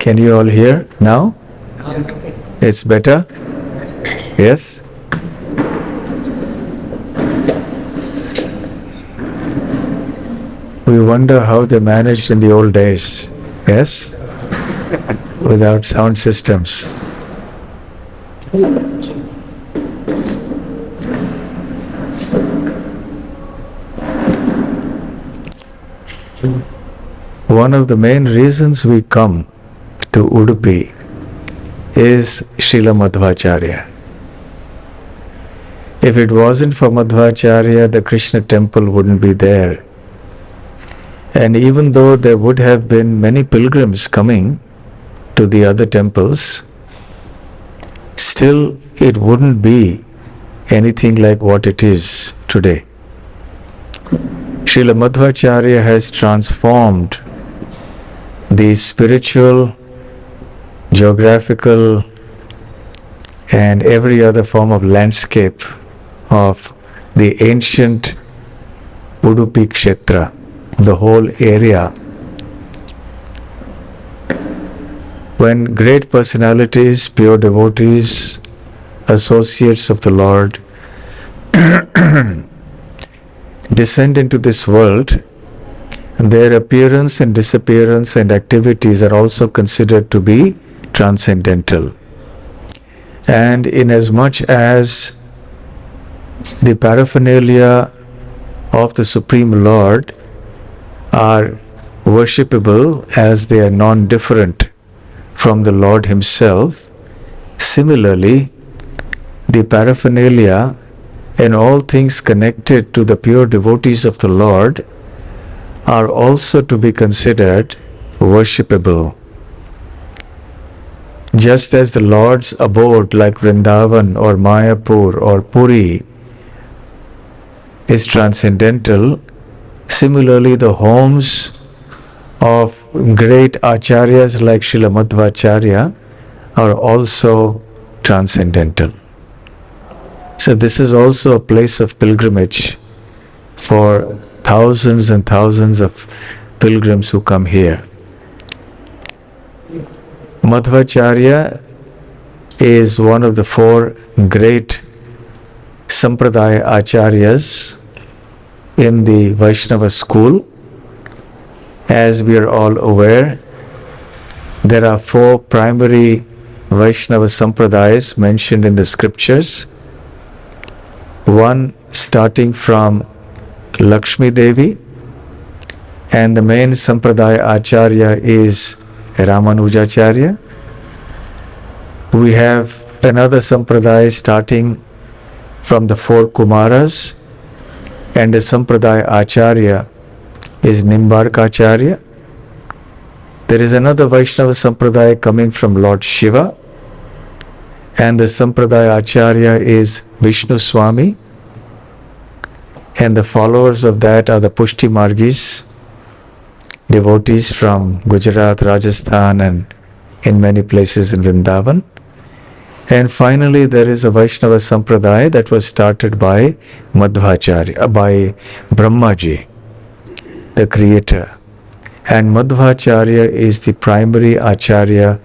Can you all hear now? It's better? Yes? We wonder how they managed in the old days. Yes? Without sound systems. One of the main reasons we come to Udupi is Srila Madhvacharya. If it wasn't for Madhvacharya, the Krishna temple wouldn't be there. And even though there would have been many pilgrims coming to the other temples, still it wouldn't be anything like what it is today. Srila Madhvacharya has transformed the spiritual, geographical, and every other form of landscape of the ancient Udupi Kshetra, the whole area. When great personalities, pure devotees, associates of the Lord descend into this world, their appearance and disappearance and activities are also considered to be transcendental. And inasmuch as the paraphernalia of the Supreme Lord are worshipable as they are non-different from the Lord Himself, similarly, the paraphernalia and all things connected to the pure devotees of the Lord are also to be considered worshipable. Just as the Lord's abode like Vrindavan or Mayapur or Puri is transcendental, similarly the homes of great acharyas like Srila Madhvacharya are also transcendental. So this is also a place of pilgrimage for thousands and thousands of pilgrims who come here. Madhvacharya is one of the four great Sampradaya acharyas in the Vaishnava school. As we are all aware, there are four primary Vaishnava Sampradayas mentioned in the scriptures. One starting from Lakshmi Devi, and the main Sampradaya Acharya is Ramanujacharya. We have another Sampradaya starting from the four Kumaras, and the Sampradaya Acharya is Nimbarkacharya. There is another Vaishnava Sampradaya coming from Lord Shiva, and the Sampradaya Acharya is Vishnu Swami, and the followers of that are the Pushti Margis, devotees from Gujarat, Rajasthan, and in many places in Vrindavan. And finally, there is a Vaishnava Sampradaya that was started by Madhvacharya, by Brahmaji, the creator. And Madhvacharya is the primary Acharya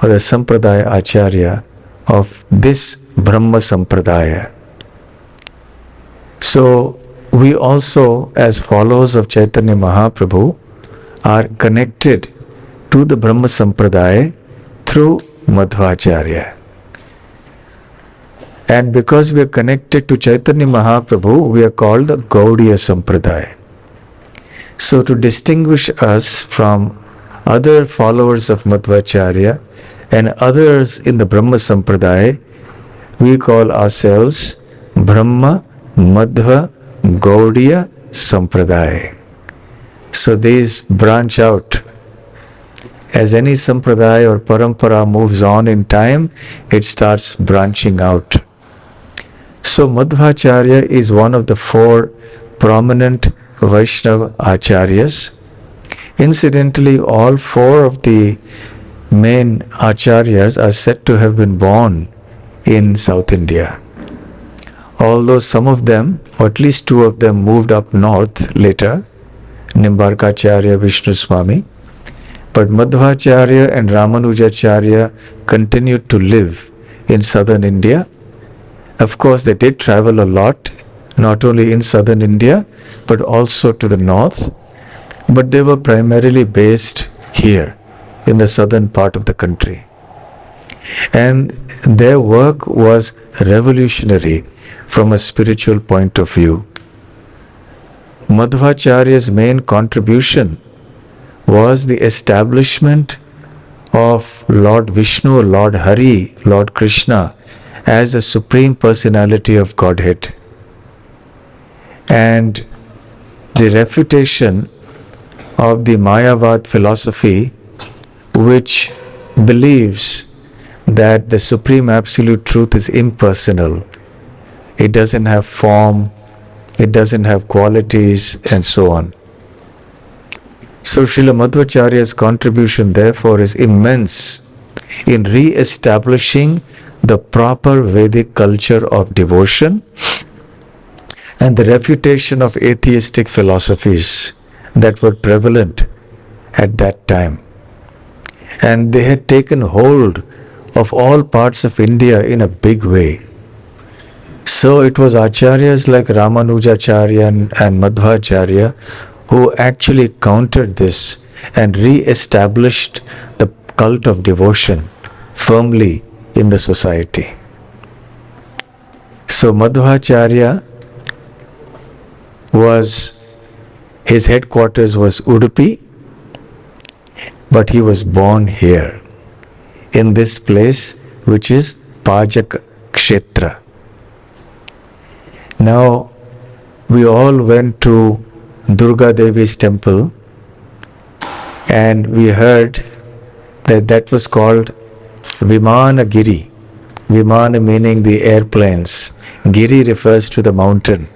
or the Sampradaya Acharya of this Brahma Sampradaya. So, we also, as followers of Chaitanya Mahaprabhu, are connected to the Brahma Sampradaya through Madhvacharya. And because we are connected to Chaitanya Mahaprabhu, we are called the Gaudiya Sampradaya. So to distinguish us from other followers of Madhvacharya and others in the Brahma Sampradaya, we call ourselves Brahma Madhva Gaudiya Sampradaya. So these branch out. As any Sampradaya or Parampara moves on in time, it starts branching out. So Madhvacharya is one of the four prominent Vaishnava Acharyas. Incidentally, all four of the main Acharyas are said to have been born in South India. Although some of them, or at least two of them, moved up north later, Nimbarkacharya, Vishnu Swami, But Madhvacharya and Ramanujacharya continued to live in southern India. Of course, they did travel a lot, not only in southern India, but also to the north. But they were primarily based here, in the southern part of the country. And their work was revolutionary from a spiritual point of view. Madhvacharya's main contribution was the establishment of Lord Vishnu, Lord Hari, Lord Krishna as a supreme personality of Godhead, and the refutation of the Mayavad philosophy, which believes that the Supreme Absolute Truth is impersonal. It doesn't have form, it doesn't have qualities, and so on. So Srila Madhvacharya's contribution therefore is immense in re-establishing the proper Vedic culture of devotion and the refutation of atheistic philosophies that were prevalent at that time. And they had taken hold of all parts of India in a big way. So it was acharyas like Ramanujacharya and Madhvacharya who actually countered this and re-established the cult of devotion firmly in the society. So Madhvacharya his headquarters was Udupi, but he was born here, in this place which is Pajaka Kshetra. Now, we all went to Durga Devi's temple and we heard that was called Vimanagiri. Vimana meaning the airplanes. Giri refers to the mountain.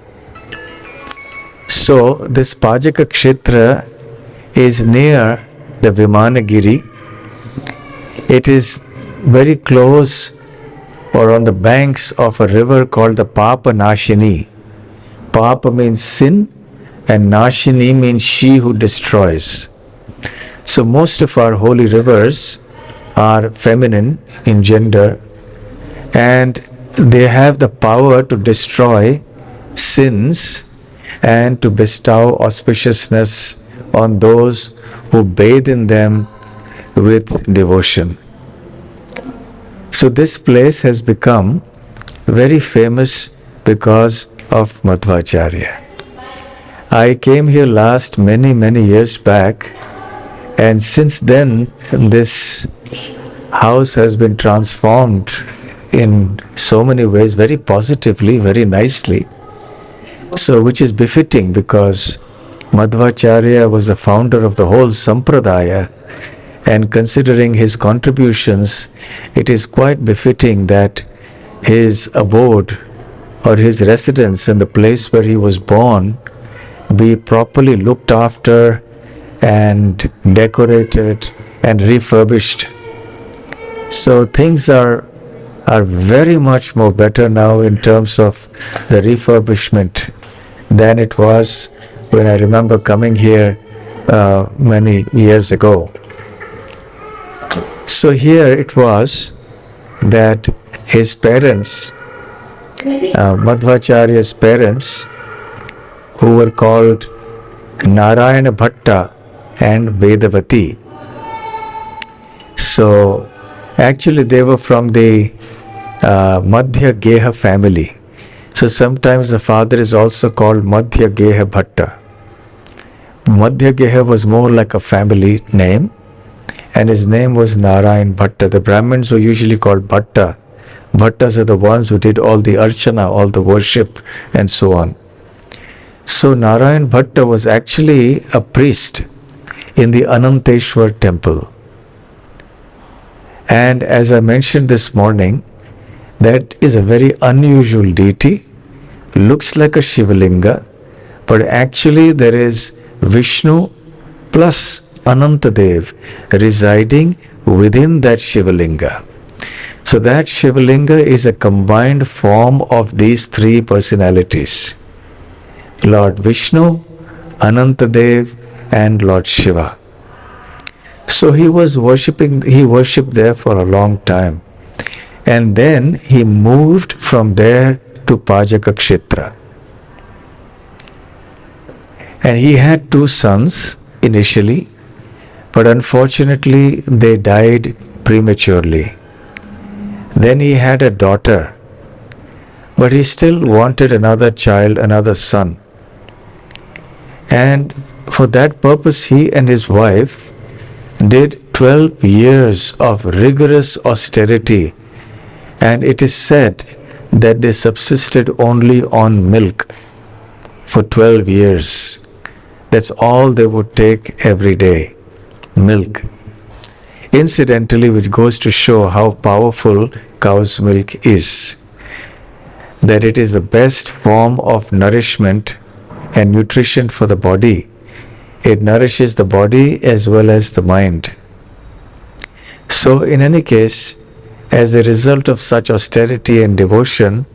So this Pajaka Kshetra is near the Vimanagiri. It is very close or on the banks of a river called the Papa Nashini. Papa means sin and Nashini means she who destroys. So most of our holy rivers are feminine in gender and they have the power to destroy sins and to bestow auspiciousness on those who bathe in them with devotion. So this place has become very famous because of Madhvacharya. I came here last many years back, and since then this house has been transformed in so many ways, very positively, very nicely. So which is befitting because Madhvacharya was the founder of the whole Sampradaya, and considering his contributions, it is quite befitting that his abode or his residence in the place where he was born be properly looked after and decorated and refurbished. So things are very much more better now in terms of the refurbishment than it was when I remember coming here many years ago. So here it was that his parents, Madhvacharya's parents, who were called Narayana Bhatta and Vedavati. So actually they were from the Madhya Geha family. So sometimes the father is also called Madhya Geha Bhatta. Madhya Geha was more like a family name, and his name was Narayan Bhatta. The Brahmins were usually called Bhatta. Bhattas are the ones who did all the archana, all the worship, and so on. So Narayan Bhatta was actually a priest in the Ananteshwar temple. And as I mentioned this morning, that is a very unusual deity, looks like a Shivalinga, but actually there is Vishnu plus Anantadev residing within that Shivalinga. So that Shivalinga is a combined form of these three personalities: Lord Vishnu, Anantadev, and Lord Shiva. So he worshipped there for a long time. And then he moved from there to Pajaka Kshetra. And he had 2 sons initially, but unfortunately they died prematurely. Then he had a daughter, but he still wanted another child, another son. And for that purpose, he and his wife did 12 years of rigorous austerity, and it is said that they subsisted only on milk for 12 years. That's all they would take every day, milk. Incidentally, which goes to show how powerful cow's milk is, that it is the best form of nourishment and nutrition for the body. It nourishes the body as well as the mind. So in any case, as a result of such austerity and devotion,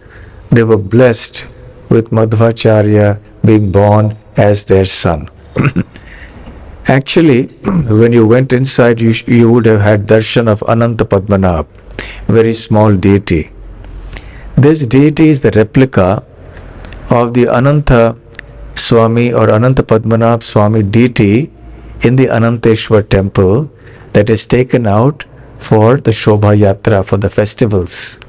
they were blessed with Madhvacharya being born as their son. Actually, when you went inside, you would have had darshan of Ananta Padmanabh, very small deity. This deity is the replica of the Ananta Swami or Ananta Padmanabh Swami deity in the Ananteshwar temple that is taken out for the Shobha Yatra, for the festivals.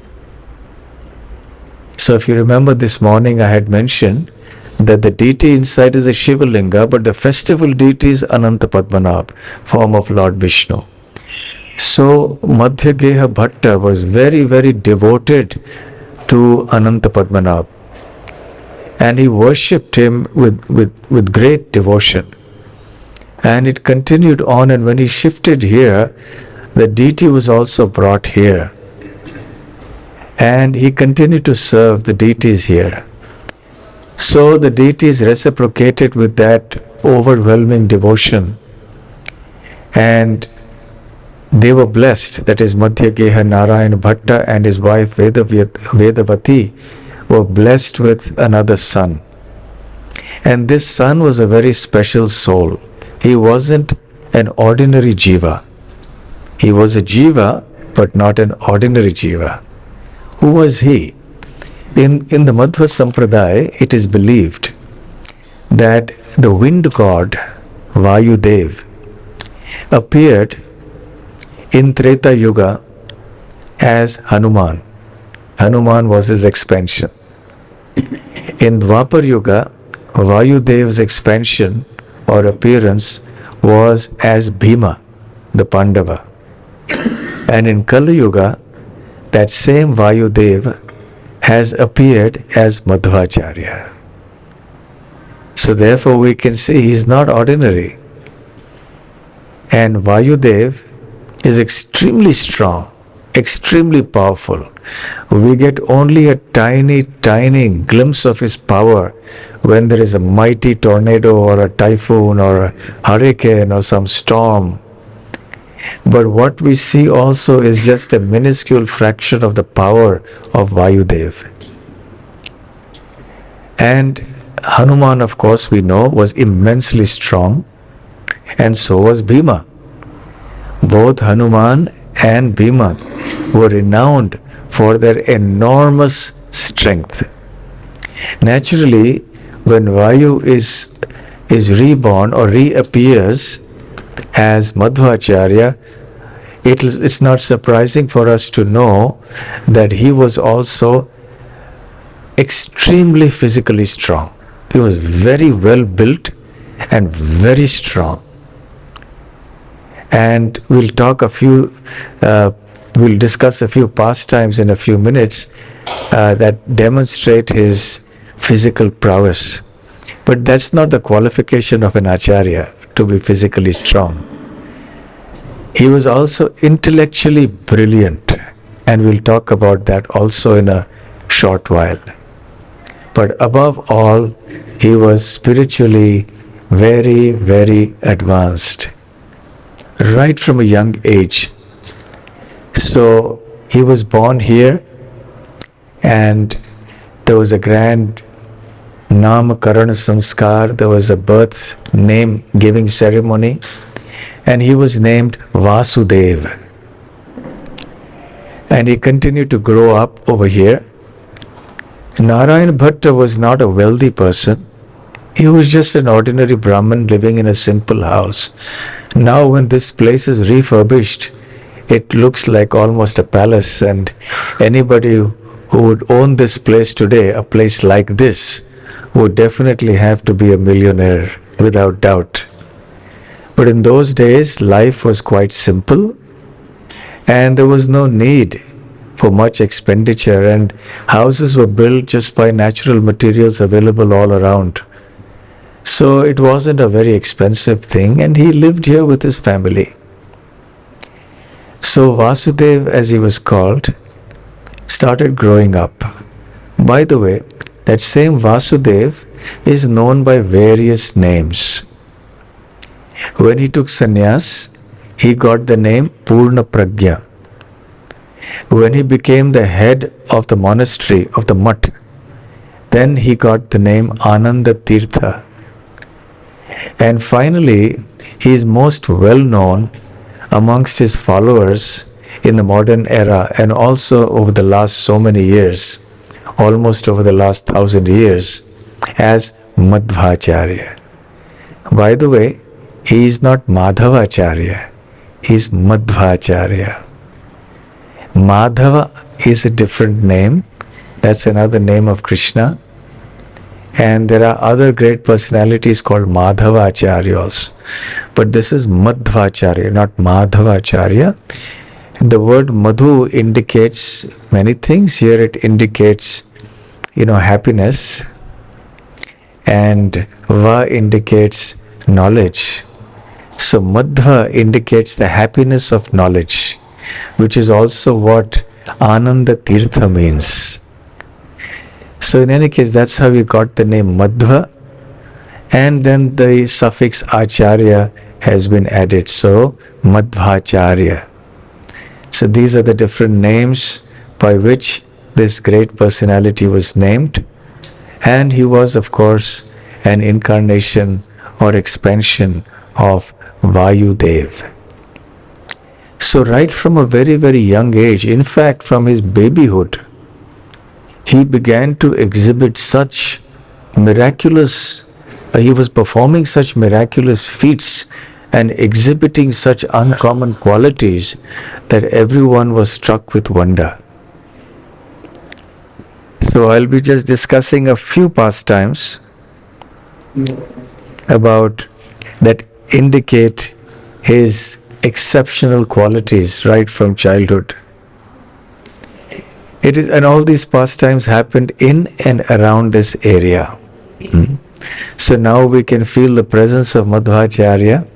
So if you remember this morning, I had mentioned that the deity inside is a Shiva Linga, but the festival deity is Ananta Padmanabh, form of Lord Vishnu. So Madhyageha Bhatta was very, very devoted to Ananta Padmanabh, and he worshipped him with great devotion. And it continued on, and when he shifted here, the deity was also brought here. And he continued to serve the deities here. So the deities reciprocated with that overwhelming devotion, and they were blessed. That is, Madhyageha Narayana Bhatta and his wife Vedavati were blessed with another son. And this son was a very special soul. He wasn't an ordinary jiva. He was a jiva, but not an ordinary jiva. Who was he? In the Madhva Sampradaya, it is believed that the wind god Vayudev appeared in Treta Yuga as Hanuman. Hanuman was his expansion. In Dwapar Yuga, Vayudev's expansion or appearance was as Bhima, the Pandava. And in Kali Yuga, that same Vayudev has appeared as Madhvacharya. So therefore we can see he is not ordinary. And Vayudev is extremely strong, extremely powerful. We get only a tiny, tiny glimpse of his power when there is a mighty tornado or a typhoon or a hurricane or some storm. But what we see also is just a minuscule fraction of the power of Vayudev. And Hanuman, of course, we know, was immensely strong, and so was Bhima. Both Hanuman and Bhima were renowned for their enormous strength. Naturally, when Vayu is reborn or reappears as Madhvacharya, it's not surprising for us to know that he was also extremely physically strong. He was very well built and very strong. And we'll discuss a few pastimes in a few minutes that demonstrate his physical prowess. But that's not the qualification of an acharya, to be physically strong. He was also intellectually brilliant, and we'll talk about that also in a short while. But above all, he was spiritually very, very advanced, right from a young age. So he was born here, and there was a grand Namakarana Sanskar, there was a birth name giving ceremony. and he was named Vasudeva. And he continued to grow up over here. Narayana Bhatta was not a wealthy person. He was just an ordinary Brahmin living in a simple house. Now when this place is refurbished, it looks like almost a palace, and anybody who would own this place today, a place like this, would definitely have to be a millionaire, without doubt. But in those days, life was quite simple, and there was no need for much expenditure, and houses were built just by natural materials available all around. So it wasn't a very expensive thing, and he lived here with his family. So Vasudev, as he was called, started growing up. By the way, that same Vasudev is known by various names. When he took sannyas, he got the name Purna Pragya. When he became the head of the monastery of the Mutt, then he got the name Ananda Tirtha. And finally, he is most well known amongst his followers in the modern era, and also over the last so many years, almost over the last 1,000 years, as Madhvacharya. By the way, he is not Madhavacharya, he is Madhvacharya. Madhava is a different name, that's another name of Krishna. And there are other great personalities called Madhavacharyas. But this is Madhvacharya, not Madhavacharya. The word Madhu indicates many things. Here it indicates, happiness. And Va indicates knowledge. So Madhva indicates the happiness of knowledge, which is also what Ananda Tirtha means. So in any case, that's how we got the name Madhva, and then the suffix Acharya has been added, so Madhvacharya. So these are the different names by which this great personality was named, and he was, of course, an incarnation or expansion of Vayudev. So right from a very, very young age, in fact from his babyhood, he began to exhibit such miraculous, he was performing such miraculous feats and exhibiting such uncommon qualities that everyone was struck with wonder. So I'll be just discussing a few pastimes about that indicate his exceptional qualities right from childhood. It is, and all these pastimes happened in and around this area. So now we can feel the presence of Madhvacharya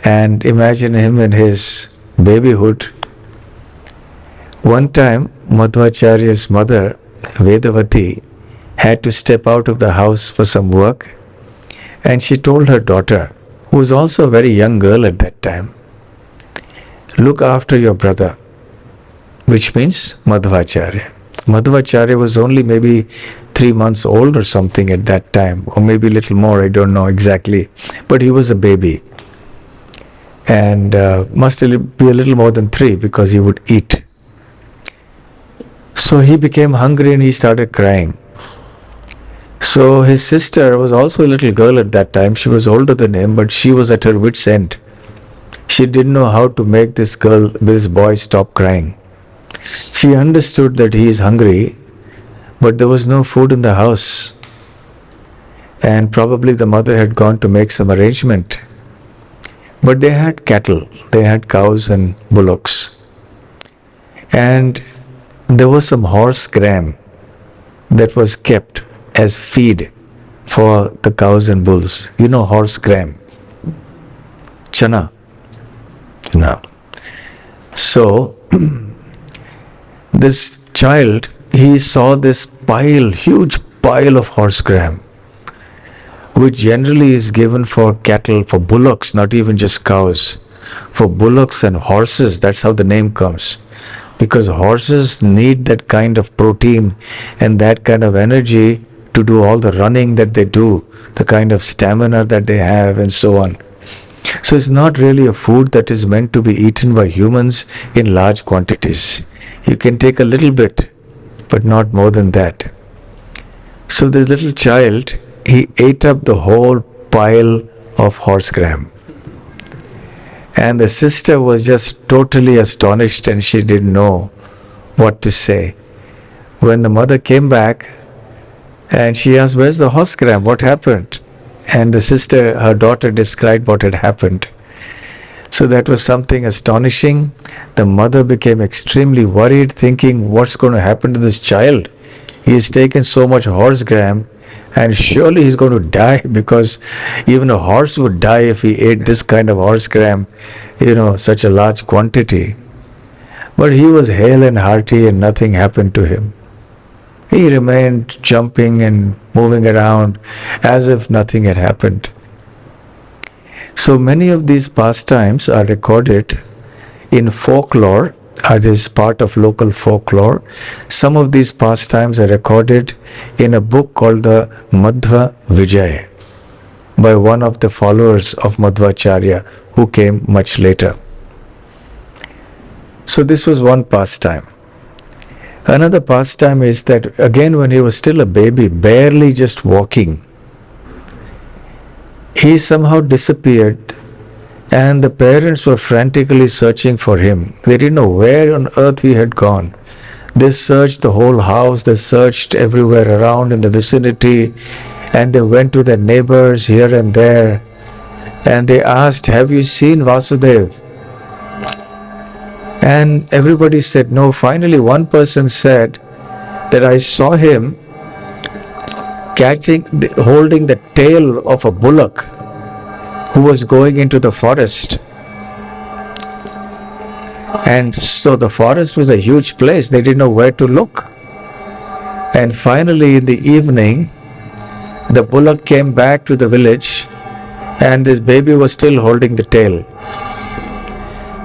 and imagine him in his babyhood. One time, Madhvacharya's mother, Vedavati, had to step out of the house for some work, and she told her daughter, who was also a very young girl at that time, "Look after your brother," which means Madhvacharya. Madhvacharya was only maybe 3 months old or something at that time, or maybe a little more, I don't know exactly, but he was a baby, and must be a little more than 3 because he would eat. So he became hungry and he started crying. So his sister was also a little girl at that time. She was older than him, but she was at her wit's end. She didn't know how to make this boy stop crying. She understood that he is hungry, but there was no food in the house. And probably the mother had gone to make some arrangement. But they had cattle, they had cows and bullocks. And there was some horse gram that was kept as feed for the cows and bulls. You know horse gram. Chana. No. So, this child, he saw this huge pile of horse gram, which generally is given for cattle, for bullocks, not even just cows. For bullocks and horses, that's how the name comes. Because horses need that kind of protein and that kind of energy to do all the running that they do, the kind of stamina that they have and so on. So it's not really a food that is meant to be eaten by humans in large quantities. You can take a little bit, but not more than that. So this little child, he ate up the whole pile of horse gram. And the sister was just totally astonished and she didn't know what to say. When the mother came back and she asked, "Where's the horse gram? What happened?" And the sister, her daughter, described what had happened. So that was something astonishing. The mother became extremely worried, thinking, what's going to happen to this child? He has taken so much horse gram and surely he's going to die, because even a horse would die if he ate this kind of horse gram, such a large quantity. But he was hale and hearty and nothing happened to him. He remained jumping and moving around as if nothing had happened. So many of these pastimes are recorded in folklore, as part of local folklore. Some of these pastimes are recorded in a book called the Madhvacharya by one of the followers of Madhvacharya who came much later. So this was one pastime. Another pastime is that, again, when he was still a baby, barely just walking, he somehow disappeared and the parents were frantically searching for him. They didn't know where on earth he had gone. They searched the whole house, they searched everywhere around in the vicinity, and they went to their neighbors here and there, and they asked, "Have you seen Vasudev?" And everybody said no. Finally, one person said that, "I saw him holding the tail of a bullock who was going into the forest." And so the forest was a huge place. They didn't know where to look. And finally, in the evening, the bullock came back to the village and this baby was still holding the tail.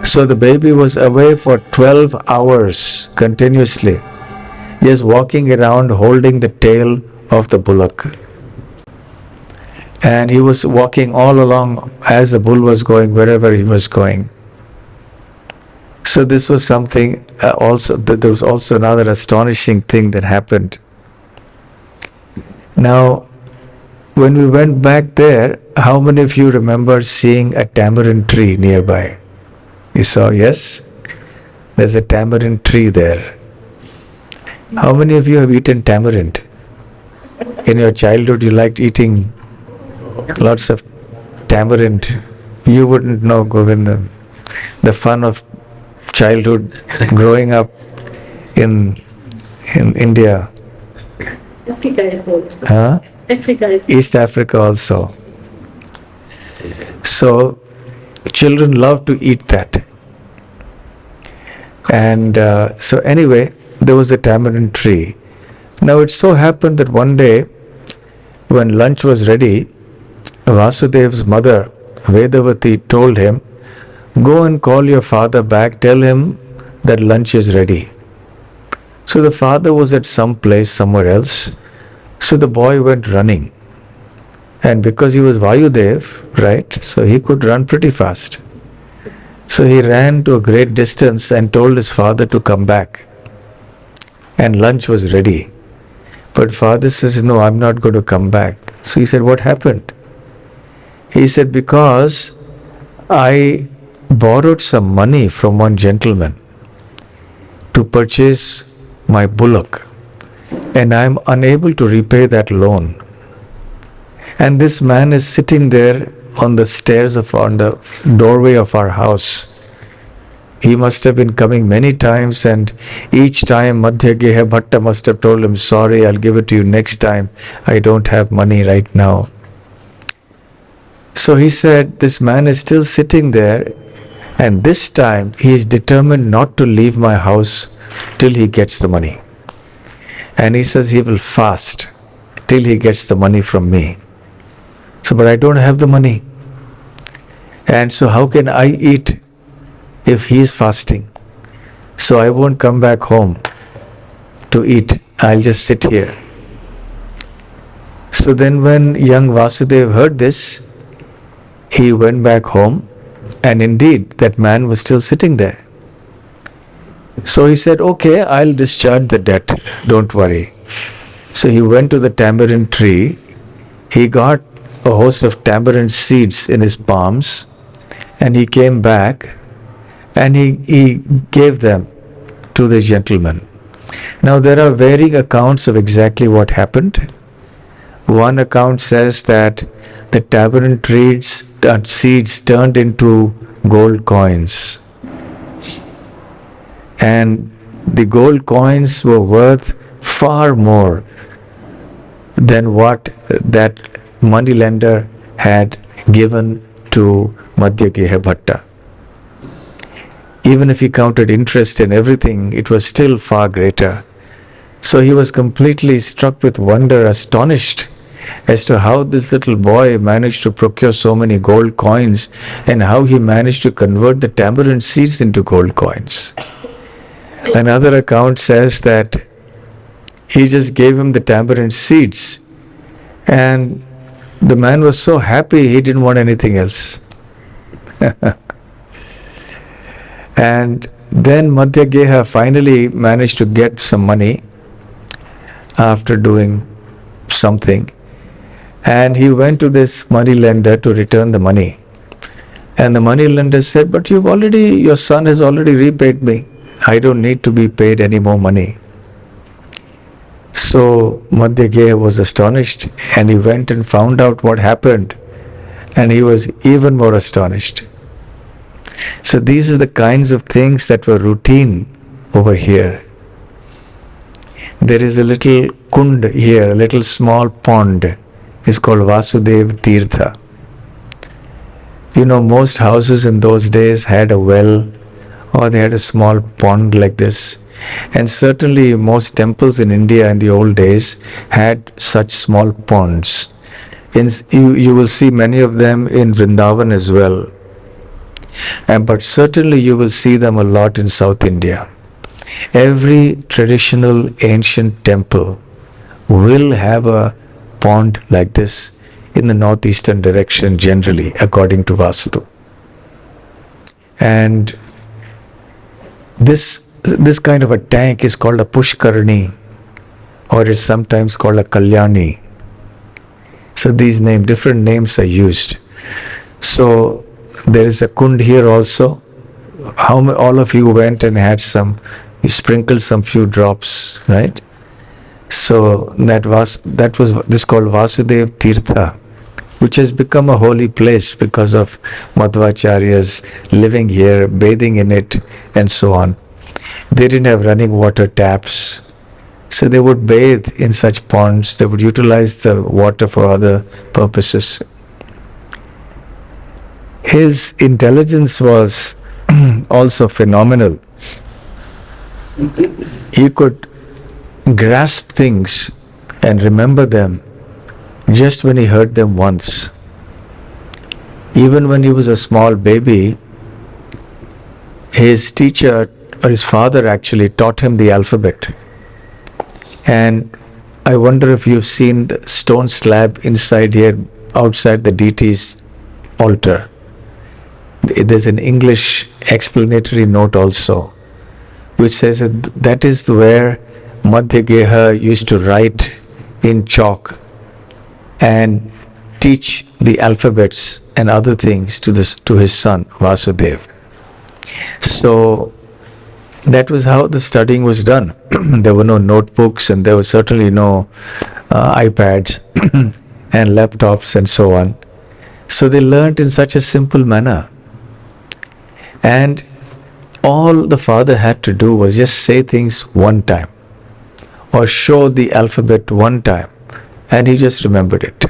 So the baby was away for 12 hours continuously, just walking around holding the tail of the bullock. And he was walking all along as the bull was going, wherever he was going. So this was something there was also another astonishing thing that happened. Now, when we went back there, how many of you remember seeing a tamarind tree nearby? You saw, yes? There's a tamarind tree there. How many of you have eaten tamarind? In your childhood, you liked eating lots of tamarind. You wouldn't know, Govinda, the fun of childhood growing up in India. Africa is good. Huh? Africa is good. East Africa also. So children love to eat that. And so anyway, there was a tamarind tree. Now it so happened that one day when lunch was ready, Vasudev's mother, Vedavati, told him, "Go and call your father back, tell him that lunch is ready." So the father was at some place somewhere else. So the boy went running. And because he was Vayudev, right, so he could run pretty fast. So he ran to a great distance and told his father to come back. And lunch was ready. But father says, "No, I'm not going to come back." So he said, "What happened?" He said, "Because I borrowed some money from one gentleman to purchase my bullock, and I'm unable to repay that loan. And this man is sitting there on the stairs on the doorway of our house. He must have been coming many times, and each time Madhyageha Bhatta must have told him, 'Sorry, I'll give it to you next time. I don't have money right now.'" So he said, this man is still sitting there, and this time he is determined not to leave my house till he gets the money. And he says he will fast till he gets the money from me. So, but I don't have the money. And so how can I eat if he is fasting? So I won't come back home to eat. I'll just sit here. So then when young Vasudev heard this, he went back home, and indeed that man was still sitting there. So he said, okay, I'll discharge the debt, don't worry. So he went to the tamarind tree, he got a host of tamarind seeds in his palms, and he came back and he gave them to the gentleman. Now there are varying accounts of exactly what happened. One account says that the tamarind trees seeds turned into gold coins, and the gold coins were worth far more than what that moneylender had given to Madhyageha Bhatta. Even if he counted interest and everything, it was still far greater. So he was completely struck with wonder, astonished as to how this little boy managed to procure so many gold coins and how he managed to convert the tamarind seeds into gold coins. Another account says that he just gave him the tamarind seeds, and the man was so happy he didn't want anything else. And then Madhyageha finally managed to get some money after doing something, and he went to this money lender to return the money. And the money lender said, but your son has already repaid me. I don't need to be paid any more money. So Madhyageha was astonished, and he went and found out what happened, and he was even more astonished. So these are the kinds of things that were routine over here. There is a little kund here, a little small pond. It's called Vasudev Tirtha. You know, most houses in those days had a well, or they had a small pond like this. And certainly most temples in India in the old days had such small ponds. You will see many of them in Vrindavan as well. But certainly you will see them a lot in South India. Every traditional ancient temple will have a pond like this in the northeastern direction generally, according to Vastu. And this kind of a tank is called a Pushkarani, or is sometimes called a Kalyani. So these different names are used. So there is a kund here also. All of you went and had you sprinkled some few drops, right? So this called Vasudev Tirtha, which has become a holy place because of Madhvacharyas living here, bathing in it, and so on. They didn't have running water taps, so they would bathe in such ponds. They would utilize the water for other purposes. His intelligence was also phenomenal. He could grasp things and remember them just when he heard them once. Even when he was a small baby, his teacher, or his father actually, taught him the alphabet. And I wonder if you've seen the stone slab inside here, outside the deity's altar. There's an English explanatory note also, which says that is where Madhyageha used to write in chalk and teach the alphabets and other things to his son Vasudeva. So that was how the studying was done. There were no notebooks, and there were certainly no iPads and laptops and so on. So they learnt in such a simple manner. And all the father had to do was just say things one time, or show the alphabet one time, and he just remembered it.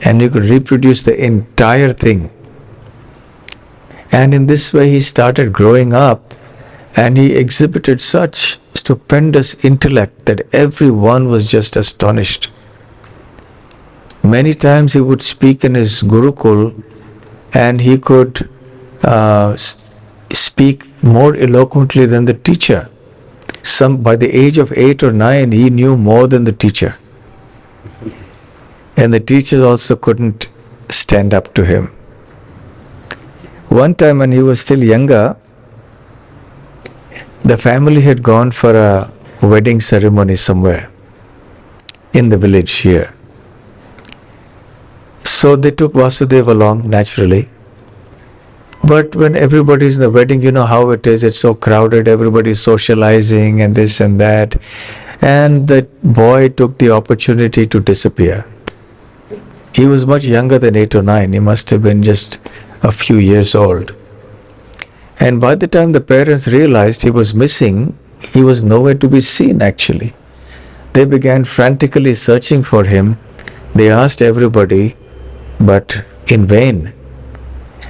And he could reproduce the entire thing. And in this way he started growing up, and he exhibited such stupendous intellect that everyone was just astonished. Many times he would speak in his Gurukul, and he could speak more eloquently than the teacher. By the age of 8 or 9, he knew more than the teacher. And the teachers also couldn't stand up to him. One time when he was still younger, the family had gone for a wedding ceremony somewhere in the village here. So they took Vasudeva along naturally. But when everybody's in the wedding, you know how it is, it's so crowded, everybody's socializing and this and that. And the boy took the opportunity to disappear. He was much younger than 8 or 9. He must have been just a few years old. And by the time the parents realized he was missing, he was nowhere to be seen actually. They began frantically searching for him. They asked everybody, but in vain.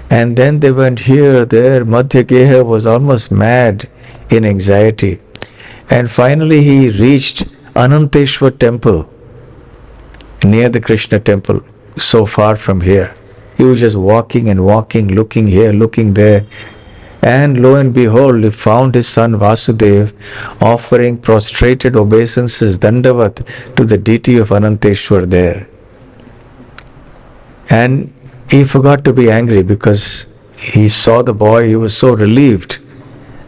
And then they went here, there. Madhya was almost mad in anxiety. And finally he reached Ananteshwar temple, near the Krishna temple, so far from here. He was just walking and walking, looking here, looking there. And lo and behold, he found his son Vasudev offering prostrated obeisances, dandavat, to the deity of Ananteshwar there. And he forgot to be angry because he saw the boy, he was so relieved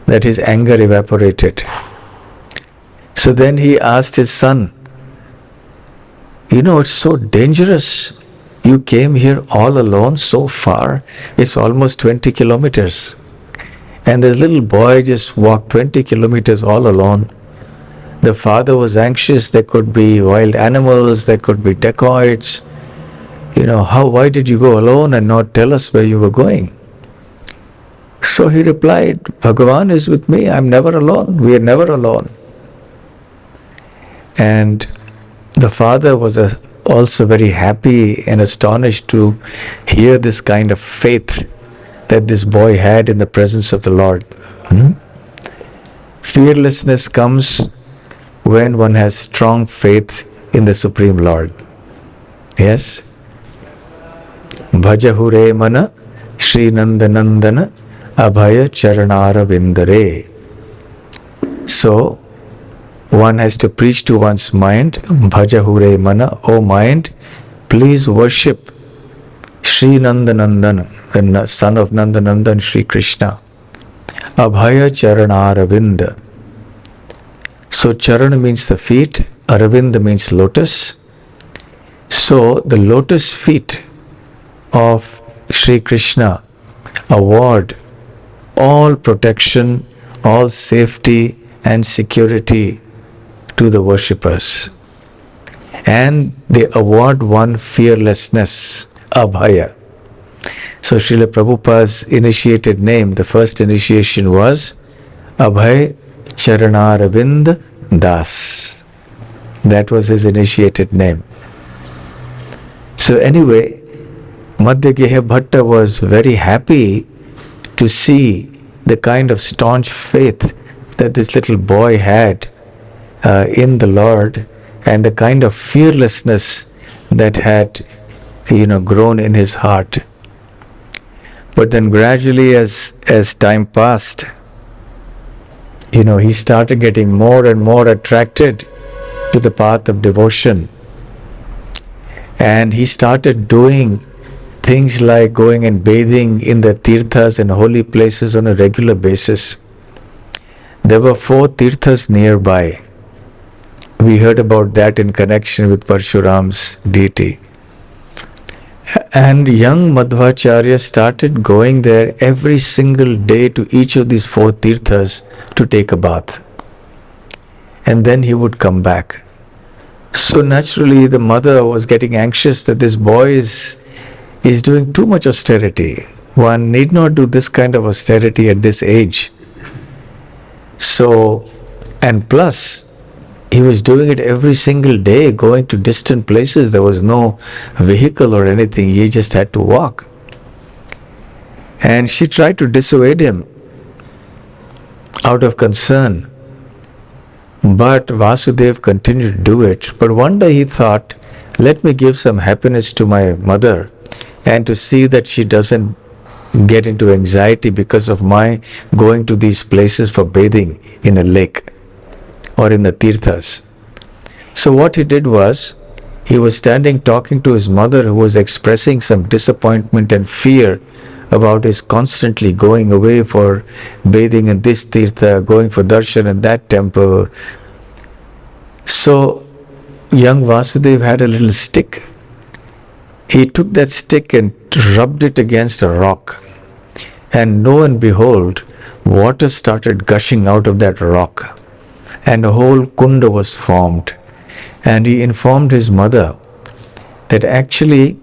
that his anger evaporated. So then he asked his son, you know, it's so dangerous. You came here all alone so far. It's almost 20 kilometers. And this little boy just walked 20 kilometers all alone. The father was anxious. There could be wild animals, there could be dacoits. You know, why did you go alone and not tell us where you were going? So he replied, Bhagavan is with me, I'm never alone, we are never alone. And the father was also very happy and astonished to hear this kind of faith that this boy had in the presence of the Lord. Fearlessness comes when one has strong faith in the Supreme Lord. Yes? Bhajahure mana Sri Nandanandana Abhaya Charanara Vindare. So, one has to preach to one's mind, Bhajahure mana, O mind, please worship Sri Nandanandan, the son of Nandanandan, Sri Krishna. Abhaya Charanaravinda. So Charana means the feet, Aravinda means lotus. So the lotus feet of Sri Krishna award all protection, all safety and security to the worshippers. And they award one fearlessness, Abhaya. So Srila Prabhupada's initiated name, the first initiation was Abhay Charanaravind Das. That was his initiated name. So anyway, Madhya Bhatta was very happy to see the kind of staunch faith that this little boy had in the Lord, and the kind of fearlessness that had, grown in his heart. But then gradually, as time passed, he started getting more and more attracted to the path of devotion. And he started doing things like going and bathing in the tirthas and holy places on a regular basis. There were 4 tirthas nearby. We heard about that in connection with Parshuram's deity. And young Madhvacharya started going there every single day to each of these 4 tirthas to take a bath. And then he would come back. So naturally the mother was getting anxious that this boy is doing too much austerity. One need not do this kind of austerity at this age. So, and plus, he was doing it every single day, going to distant places. There was no vehicle or anything. He just had to walk. And she tried to dissuade him out of concern. But Vasudev continued to do it. But one day he thought, let me give some happiness to my mother and to see that she doesn't get into anxiety because of my going to these places for bathing in a lake or in the tirthas. So what he did was, he was standing talking to his mother, who was expressing some disappointment and fear about his constantly going away for bathing in this tirtha, going for darshan in that temple. So young Vasudeva had a little stick. He took that stick and rubbed it against a rock. And lo and behold, water started gushing out of that rock. And a whole kunda was formed. And he informed his mother that actually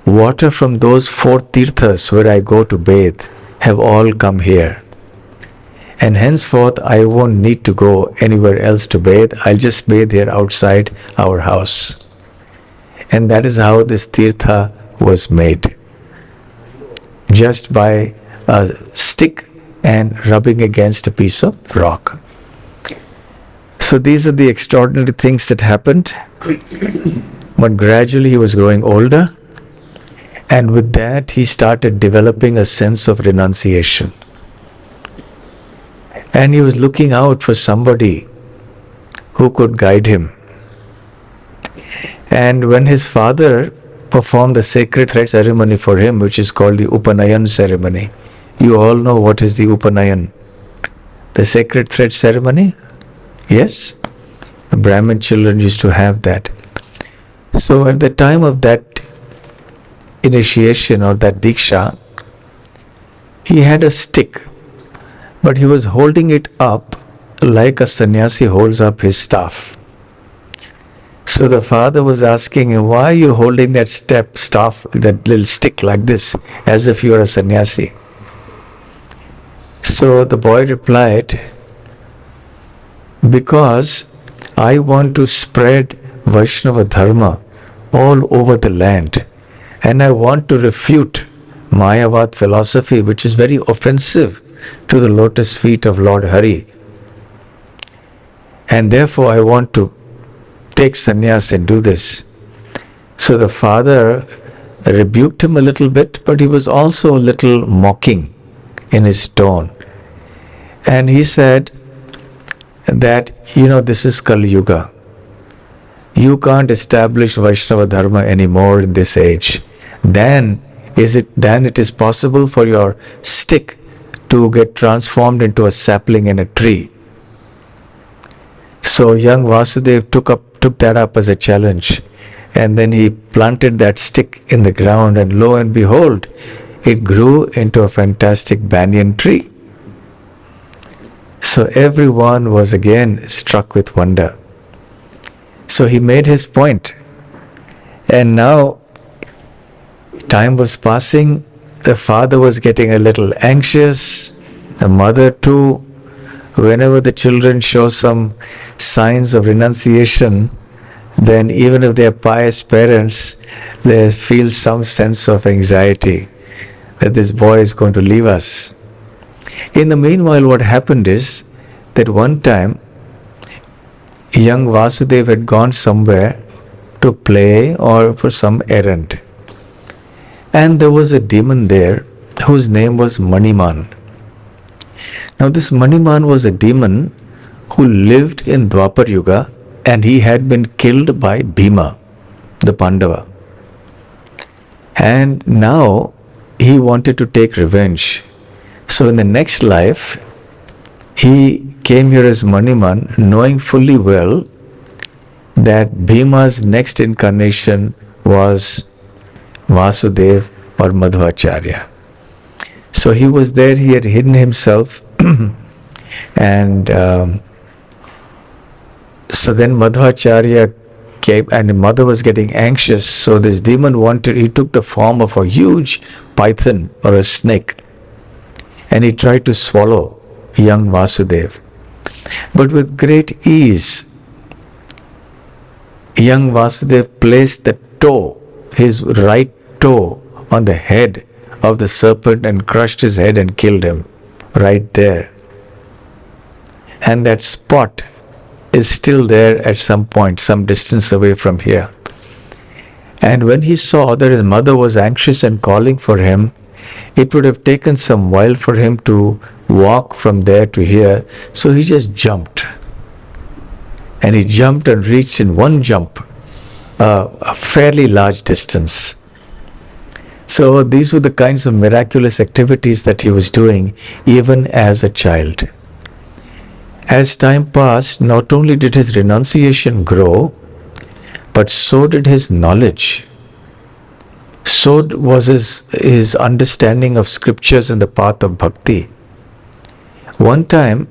water from those 4 tirthas where I go to bathe have all come here. And henceforth I won't need to go anywhere else to bathe. I'll just bathe here outside our house. And that is how this tirtha was made. Just by a stick and rubbing against a piece of rock. So these are the extraordinary things that happened. But gradually he was growing older. And with that, he started developing a sense of renunciation. And he was looking out for somebody who could guide him. And when his father performed the sacred thread ceremony for him, which is called the Upanayan ceremony, you all know what is the Upanayan? The sacred thread ceremony? Yes? The Brahmin children used to have that. So at the time of that initiation or that diksha, he had a stick, but he was holding it up like a sannyasi holds up his staff. So the father was asking him, why are you holding that staff, that little stick like this, as if you are a sannyasi? So the boy replied, because I want to spread Vaishnava Dharma all over the land. And I want to refute Mayavad philosophy, which is very offensive to the lotus feet of Lord Hari. And therefore I want to take sannyas and do this. So the father rebuked him a little bit, but he was also a little mocking in his tone. And he said that, this is Kali Yuga. You can't establish Vaishnava Dharma anymore in this age. Then it is possible for your stick to get transformed into a sapling in a tree. So young Vasudev took that up as a challenge, and then he planted that stick in the ground, and lo and behold, it grew into a fantastic banyan tree. So everyone was again struck with wonder. So he made his point, and now time was passing. The father was getting a little anxious, the mother too. Whenever the children show some signs of renunciation, then even if they are pious parents, they feel some sense of anxiety that this boy is going to leave us. In the meanwhile, what happened is that one time, young Vasudeva had gone somewhere to play or for some errand. And there was a demon there whose name was Maniman. Now this Maniman was a demon who lived in Dwapar Yuga, and he had been killed by Bhima, the Pandava. And now he wanted to take revenge. So in the next life, he came here as Maniman, knowing fully well that Bhima's next incarnation was Vasudeva or Madhvacharya. So he was there, he had hidden himself, and so then Madhvacharya came, and the mother was getting anxious. So this demon he took the form of a huge python or a snake, and he tried to swallow young Vasudeva. But with great ease, young Vasudeva placed the toe, his right toe, on the head of the serpent and crushed his head and killed him right there. And that spot is still there at some point, some distance away from here. And when he saw that his mother was anxious and calling for him, it would have taken some while for him to walk from there to here. So he just jumped. And he jumped and reached in one jump a fairly large distance. So these were the kinds of miraculous activities that he was doing even as a child. As time passed, not only did his renunciation grow, but so did his knowledge. So was his understanding of scriptures and the path of bhakti. One time,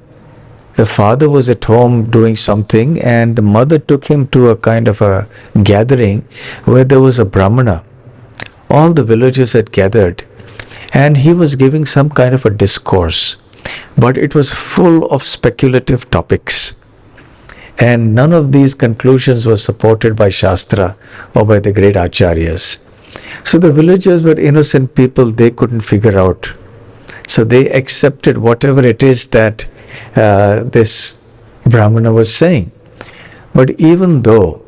the father was at home doing something, and the mother took him to a kind of a gathering where there was a brahmana. All the villagers had gathered, and he was giving some kind of a discourse, but it was full of speculative topics. And none of these conclusions were supported by Shastra or by the great acharyas. So the villagers were innocent people, they couldn't figure out. So they accepted whatever it is that this Brahmana was saying. But even though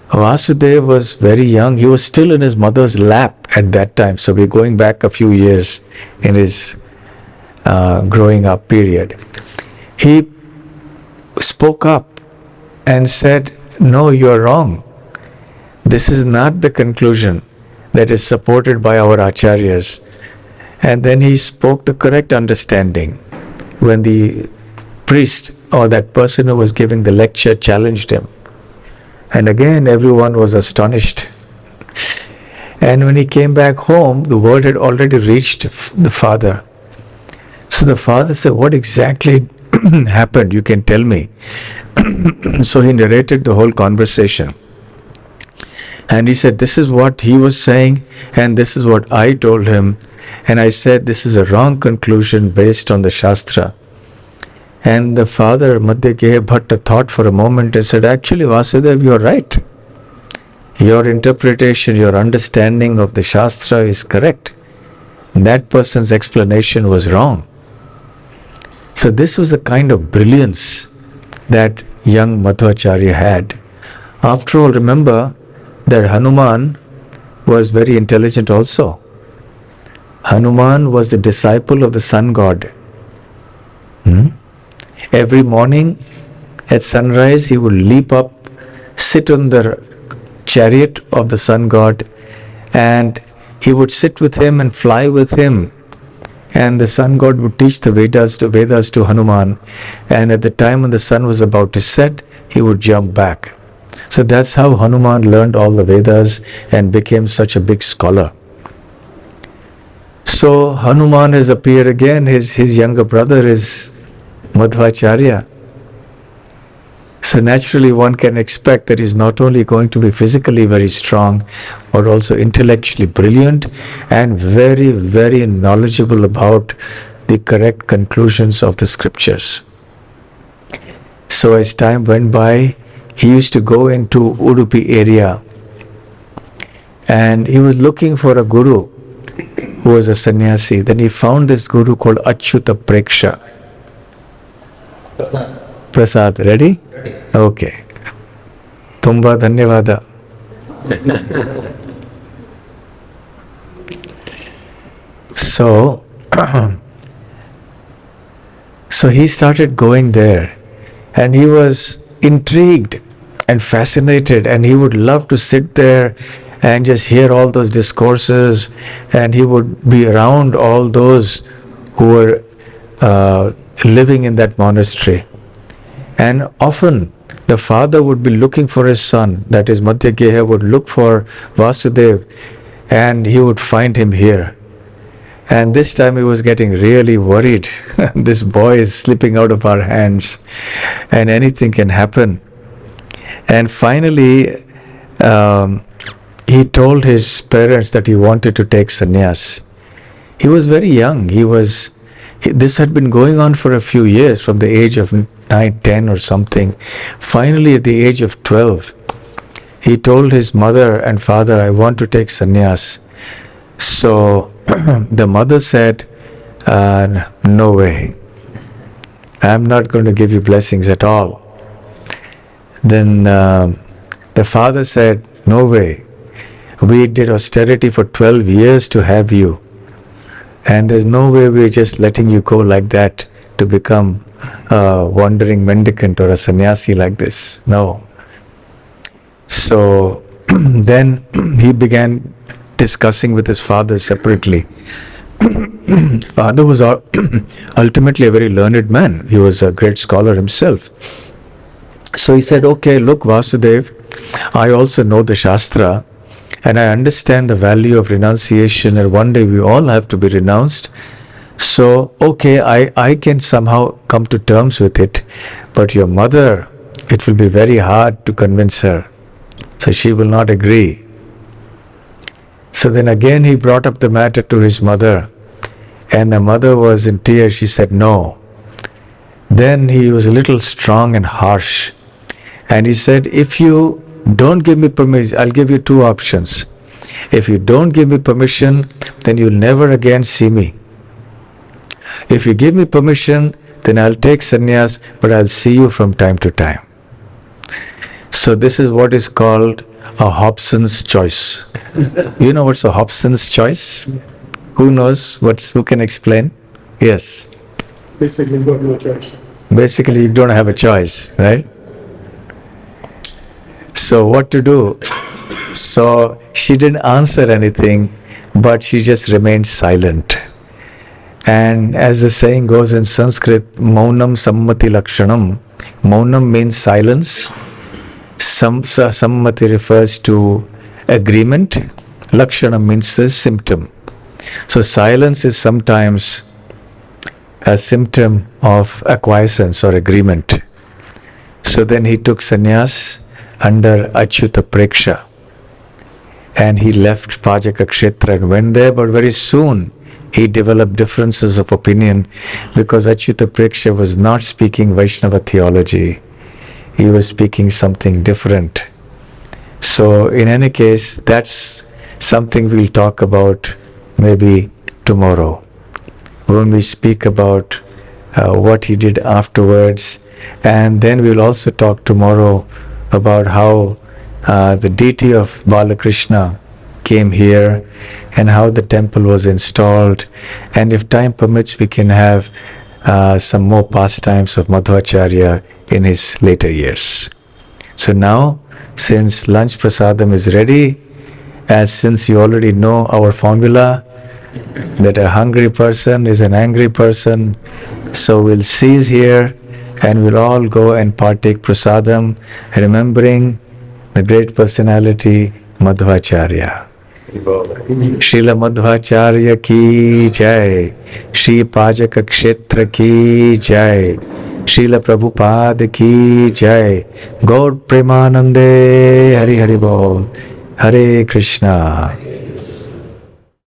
Vasudeva was very young, he was still in his mother's lap at that time. So we're going back a few years in his growing up period. He spoke up and said, "No, you're wrong. This is not the conclusion that is supported by our acharyas." And then he spoke the correct understanding. When the priest or that person who was giving the lecture challenged him, and again everyone was astonished. And when he came back home, the word had already reached the father. So the father said, "What exactly happened? You can tell me." So he narrated the whole conversation. And he said, "This is what he was saying, and this is what I told him. And I said, this is a wrong conclusion based on the Shastra." And the father, Madhya Bhatta, thought for a moment and said, "Actually, Vasudeva, you are right. Your interpretation, your understanding of the Shastra is correct. That person's explanation was wrong." So this was the kind of brilliance that young Madhvacharya had. After all, remember that Hanuman was very intelligent also. Hanuman was the disciple of the sun god. Every morning at sunrise, he would leap up, sit on the chariot of the sun god, and he would sit with him and fly with him. And the sun god would teach the Vedas to Hanuman. And at the time when the sun was about to set, he would jump back. So that's how Hanuman learned all the Vedas and became such a big scholar. So Hanuman has appeared again. His younger brother is Madhvacharya. So naturally one can expect that he's not only going to be physically very strong, but also intellectually brilliant and very, very knowledgeable about the correct conclusions of the scriptures. So as time went by, he used to go into Udupi area, and he was looking for a guru who was a sannyasi. Then he found this guru called Achyuta Preksha. Prasad, ready? Okay. Tumba dhanyavada. So he started going there, and he was intrigued and fascinated, and he would love to sit there and just hear all those discourses, and he would be around all those who were living in that monastery. And often the father would be looking for his son, that is Madhya would look for Vasudeva, and he would find him here. And this time he was getting really worried. This boy is slipping out of our hands, and anything can happen. And finally, he told his parents that he wanted to take sannyas. He was very young. This had been going on for a few years, from the age of 9, 10 or something. Finally, at the age of 12, he told his mother and father, "I want to take sannyas." So the mother said, "No way. I'm not going to give you blessings at all." Then the father said, "No way. We did austerity for 12 years to have you. And there's no way we're just letting you go like that to become a wandering mendicant or a sannyasi like this. No." So then he began discussing with his father separately. Father was ultimately a very learned man. He was a great scholar himself. So he said, okay, look, Vasudev, I also know the Shastra and I understand the value of renunciation, and one day we all have to be renounced. So, okay, I can somehow come to terms with it, but your mother, it will be very hard to convince her. So she will not agree. So then again he brought up the matter to his mother, and the mother was in tears. She said no. Then he was a little strong and harsh, and he said, if you don't give me permission, I'll give you two options. If you don't give me permission, then you'll never again see me. If you give me permission, then I'll take sannyas, but I'll see you from time to time. So this is what is called a Hobson's choice. You know what's a Hobson's choice? Who knows? Who can explain? Yes. Basically, you've got no choice. Basically, you don't have a choice, right? So what to do? So she didn't answer anything, but she just remained silent. And as the saying goes in Sanskrit, Maunam Sammati Lakshanam. Maunam means silence. Sammati refers to agreement. Lakshanam means a symptom. So silence is sometimes a symptom of acquiescence or agreement. So then he took sannyas under Achyuta Preksha, and he left Pajaka Kshetra and went there, but very soon he developed differences of opinion because Achyuta Preksha was not speaking Vaishnava theology. He was speaking something different. So in any case, that's something we'll talk about maybe tomorrow when we speak about what he did afterwards. And then we'll also talk tomorrow about how the deity of Balakrishna came here and how the temple was installed. And if time permits, we can have some more pastimes of Madhvacharya in his later years. So now, since lunch prasadam is ready, since you already know our formula, that a hungry person is an angry person, so we'll cease here and we'll all go and partake prasadam, remembering the great personality Madhvacharya. Srila Madhvacharya ki jai, Sri Pajaka Kshetra ki jai, Srila Prabhupada ki jai, Gaur Premanande, Hari Hari Bol, Hare Krishna.